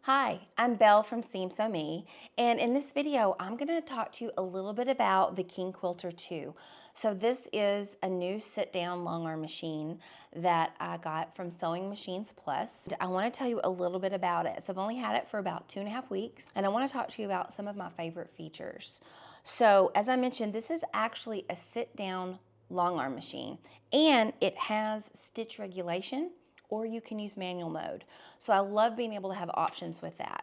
Hi, I'm Belle from Seam Sew Me, and in this video I'm going to talk to you a little bit about the King Quilter II. So this is a new sit-down long arm machine that I got from Sewing Machines Plus. I want to tell you a little bit about it. So I've only had it for about 2.5 weeks, and I want to talk to you about some of my favorite features. So as I mentioned, this is actually a sit-down long arm machine, and it has stitch regulation, or you can use manual mode. So I love being able to have options with that.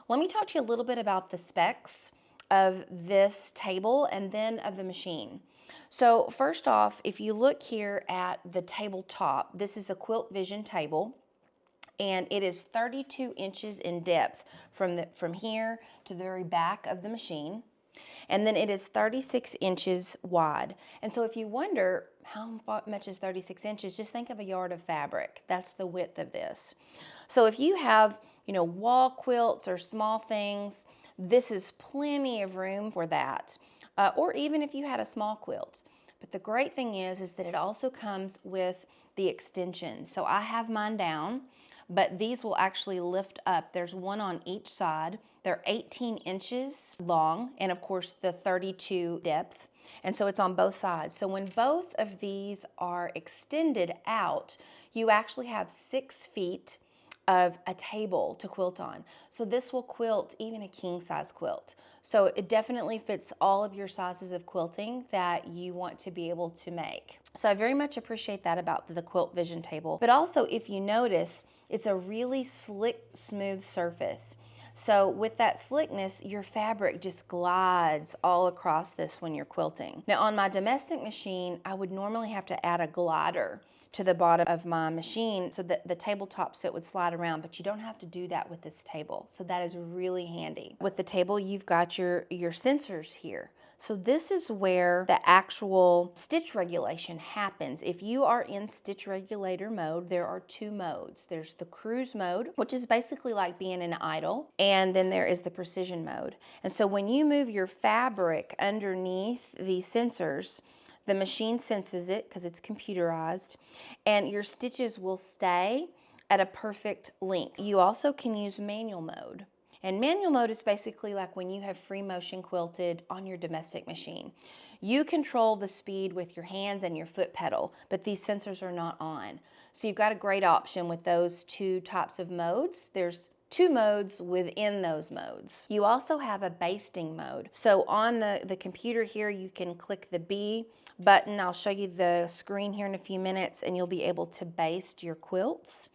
Let me talk to you a little bit about the specs of this table and then of the machine. So first off, if you look here at the tabletop, this is a Quilt Vision table, and it is 32 inches in depth from here to the very back of the machine. And then it is 36 inches wide. And so if you wonder how much is 36 inches, just think of a yard of fabric. That's the width of this. So if you have, wall quilts or small things, this is plenty of room for that. Or even if you had a small quilt. But the great thing is that it also comes with the extension. So I have mine down, but these will actually lift up. There's one on each side. They're 18 inches long, and of course the 32 depth. And so it's on both sides. So when both of these are extended out, you actually have 6 feet of a table to quilt on. So this will quilt even a king size quilt. So it definitely fits all of your sizes of quilting that you want to be able to make. So I very much appreciate that about the Quilt Vision table. But also, if you notice, it's a really slick, smooth surface. So with that slickness, your fabric just glides all across this when you're quilting. Now on my domestic machine, I would normally have to add a glider to the bottom of my machine so that the tabletop so it would slide around, but you don't have to do that with this table. So that is really handy. With the table, you've got your sensors here. So this is where the actual stitch regulation happens. If you are in stitch regulator mode, there are 2 modes. There's the cruise mode, which is basically like being in idle, and then there is the precision mode. And so when you move your fabric underneath these sensors, the machine senses it because it's computerized, and your stitches will stay at a perfect length. You also can use manual mode. And manual mode is basically like when you have free motion quilted on your domestic machine. You control the speed with your hands and your foot pedal, but these sensors are not on. So you've got a great option with those 2 types of modes. There's 2 modes within those modes. You also have a basting mode. So on the computer here, you can click the B button. I'll show you the screen here in a few minutes, and you'll be able to baste your quilts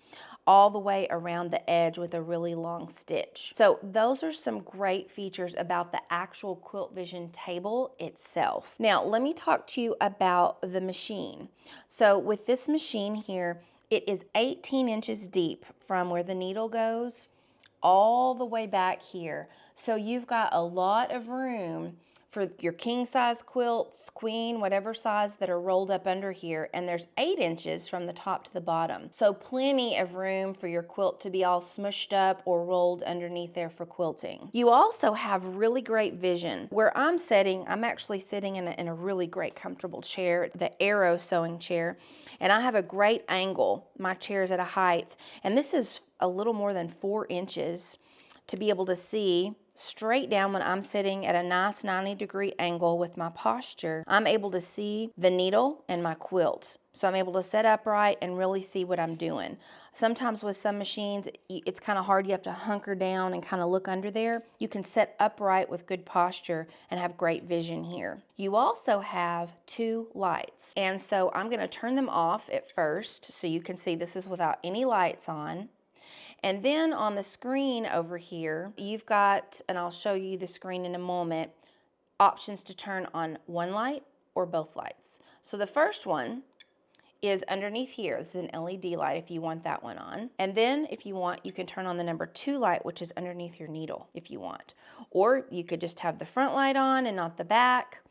all the way around the edge with a really long stitch. So those are some great features about the actual Quilt Vision table itself. Now let me talk to you about the machine. So with this machine here, it is 18 inches deep from where the needle goes all the way back here. So you've got a lot of room for your king size quilts, queen, whatever size that are rolled up under here, and there's 8 inches from the top to the bottom. So plenty of room for your quilt to be all smushed up or rolled underneath there for quilting. You also have really great vision. Where I'm sitting, I'm actually sitting in a really great comfortable chair, the Arrow sewing chair, and I have a great angle. My chair is at a height, and this is a little more than 4 inches to be able to see straight down when I'm sitting at a nice 90-degree angle with my posture. I'm able to see the needle and my quilt. So I'm able to sit upright and really see what I'm doing. Sometimes with some machines, it's kind of hard. You have to hunker down and kind of look under there. You can sit upright with good posture and have great vision here. You also have 2 lights. And so I'm going to turn them off at first so you can see this is without any lights on. And then on the screen over here, you've got, and I'll show you the screen in a moment, options to turn on one light or both lights. So the first one is underneath here. This is an LED light if you want that one on. And then if you want, you can turn on the number 2 light, which is underneath your needle if you want. Or you could just have the front light on and not the back,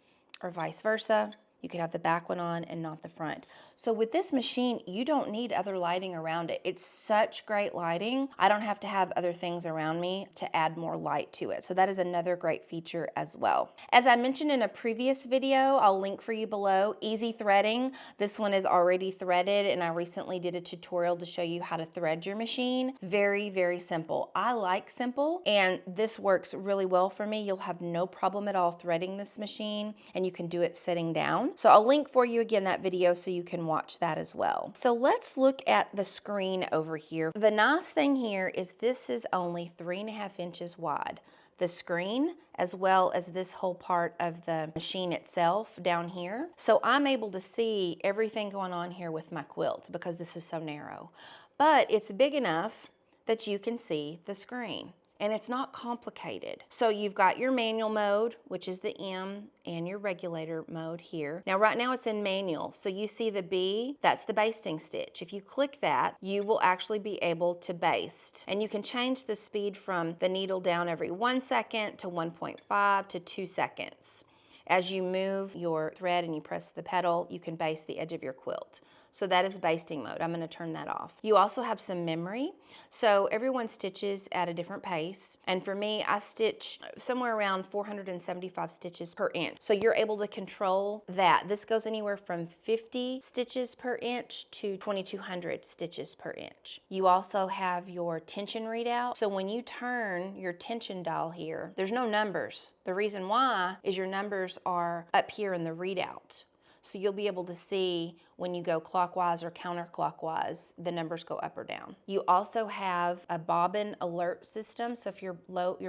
or vice versa. You could have the back one on and not the front. So with this machine, you don't need other lighting around it. It's such great lighting. I don't have to have other things around me to add more light to it. So that is another great feature as well. As I mentioned in a previous video, I'll link for you below, easy threading. This one is already threaded, and I recently did a tutorial to show you how to thread your machine. Very, very simple. I like simple, and this works really well for me. You'll have no problem at all threading this machine, and you can do it sitting down. So I'll link for you again that video so you can watch that as well. So let's look at the screen over here. The nice thing here is this is only 3.5 inches wide. The screen, as well as this whole part of the machine itself down here. So I'm able to see everything going on here with my quilt because this is so narrow. But it's big enough that you can see the screen. And it's not complicated. So you've got your manual mode, which is the M, and your regulator mode here. Now right now it's in manual, so you see the B, that's the basting stitch. If you click that, you will actually be able to baste. And you can change the speed from the needle down every 1 second to 1.5 to 2 seconds. As you move your thread and you press the pedal, you can baste the edge of your quilt. So that is basting mode. I'm going to turn that off. You also have some memory. So everyone stitches at a different pace. And for me, I stitch somewhere around 475 stitches per inch. So you're able to control that. This goes anywhere from 50 stitches per inch to 2200 stitches per inch. You also have your tension readout. So when you turn your tension dial here, there's no numbers. The reason why is your numbers are up here in the readout. So you'll be able to see when you go clockwise or counterclockwise, the numbers go up or down. You also have a bobbin alert system. So if your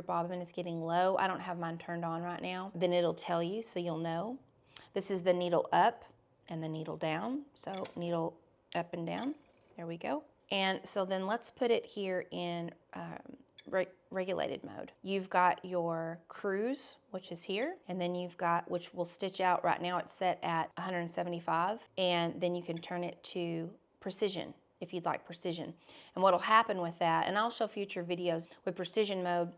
bobbin is getting low, I don't have mine turned on right now, then it'll tell you so you'll know. This is the needle up and the needle down. So needle up and down, there we go. And so then let's put it here in regulated mode. You've got your cruise, which is here, and then you've got, which will stitch out right now, it's set at 175, and then you can turn it to precision if you'd like precision. And what'll happen with that, and I'll show future videos with precision mode,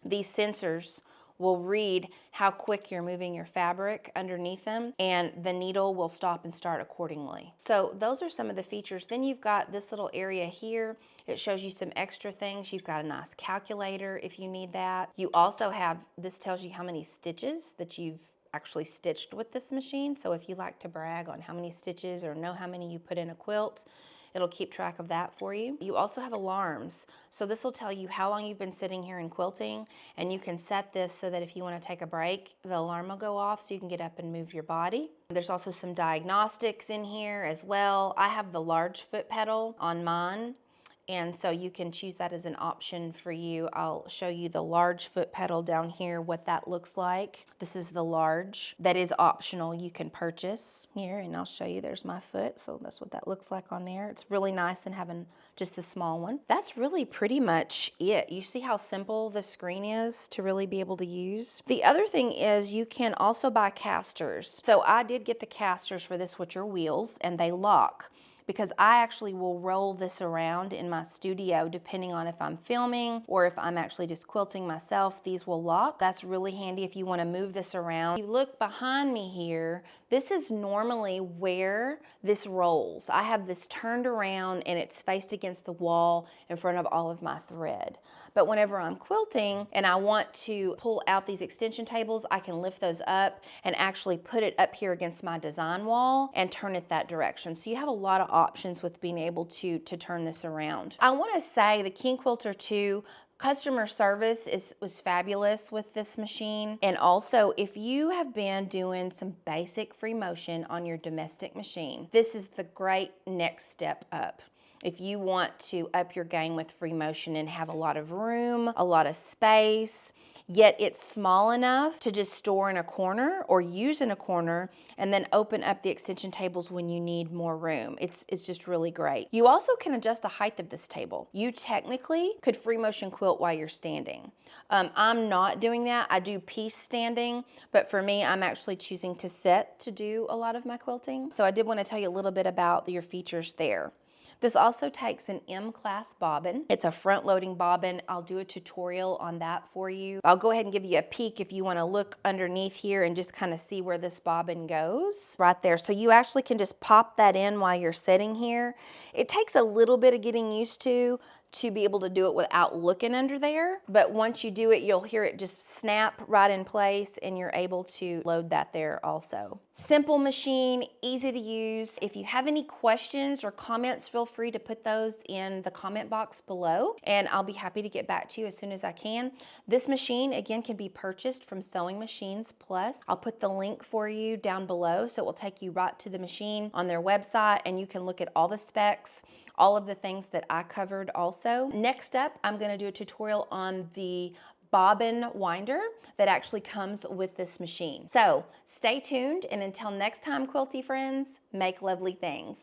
these sensors will read how quick you're moving your fabric underneath them, and the needle will stop and start accordingly. So those are some of the features. Then you've got this little area here. It shows you some extra things. You've got a nice calculator if you need that. You also have, this tells you how many stitches that you've actually stitched with this machine. So if you like to brag on how many stitches or know how many you put in a quilt, it'll keep track of that for you. You also have alarms. So this will tell you how long you've been sitting here in quilting, and you can set this so that if you want to take a break, the alarm will go off so you can get up and move your body. There's also some diagnostics in here as well. I have the large foot pedal on mine, and so you can choose that as an option for you. I'll show you the large foot pedal down here, what that looks like. This is the large. That is optional. You can purchase here, and I'll show you. There's my foot, so that's what that looks like on there. It's really nice than having just the small one. That's really pretty much it. You see how simple the screen is to really be able to use? The other thing is you can also buy casters. So I did get the casters for this, which are wheels, and they lock, because I actually will roll this around in my studio depending on if I'm filming or if I'm actually just quilting myself. These will lock. That's really handy if you want to move this around. If you look behind me here, this is normally where this rolls. I have this turned around and it's faced against the wall in front of all of my thread. But whenever I'm quilting and I want to pull out these extension tables, I can lift those up and actually put it up here against my design wall and turn it that direction. So you have a lot of options with being able to turn this around. I want to say the King Quilter II customer service was fabulous with this machine. And also, if you have been doing some basic free motion on your domestic machine, this is the great next step up. If you want to up your game with free motion and have a lot of room, a lot of space, yet it's small enough to just store in a corner or use in a corner and then open up the extension tables when you need more room. It's just really great. You also can adjust the height of this table. You technically could free motion quilt while you're standing. I'm not doing that. I do piece standing, but for me, I'm actually choosing to sit to do a lot of my quilting. So I did want to tell you a little bit about your features there. This also takes an M-class bobbin. It's a front-loading bobbin. I'll do a tutorial on that for you. I'll go ahead and give you a peek if you want to look underneath here and just kind of see where this bobbin goes. Right there. So you actually can just pop that in while you're sitting here. It takes a little bit of getting used to be able to do it without looking under there. But once you do it, you'll hear it just snap right in place and you're able to load that there also. Simple machine, easy to use. If you have any questions or comments, feel free to put those in the comment box below and I'll be happy to get back to you as soon as I can. This machine, again, can be purchased from Sewing Machines Plus. I'll put the link for you down below so it will take you right to the machine on their website and you can look at all the specs, all of the things that I covered also. Next up, I'm going to do a tutorial on the bobbin winder that actually comes with this machine. So stay tuned, and until next time, quilty friends, make lovely things.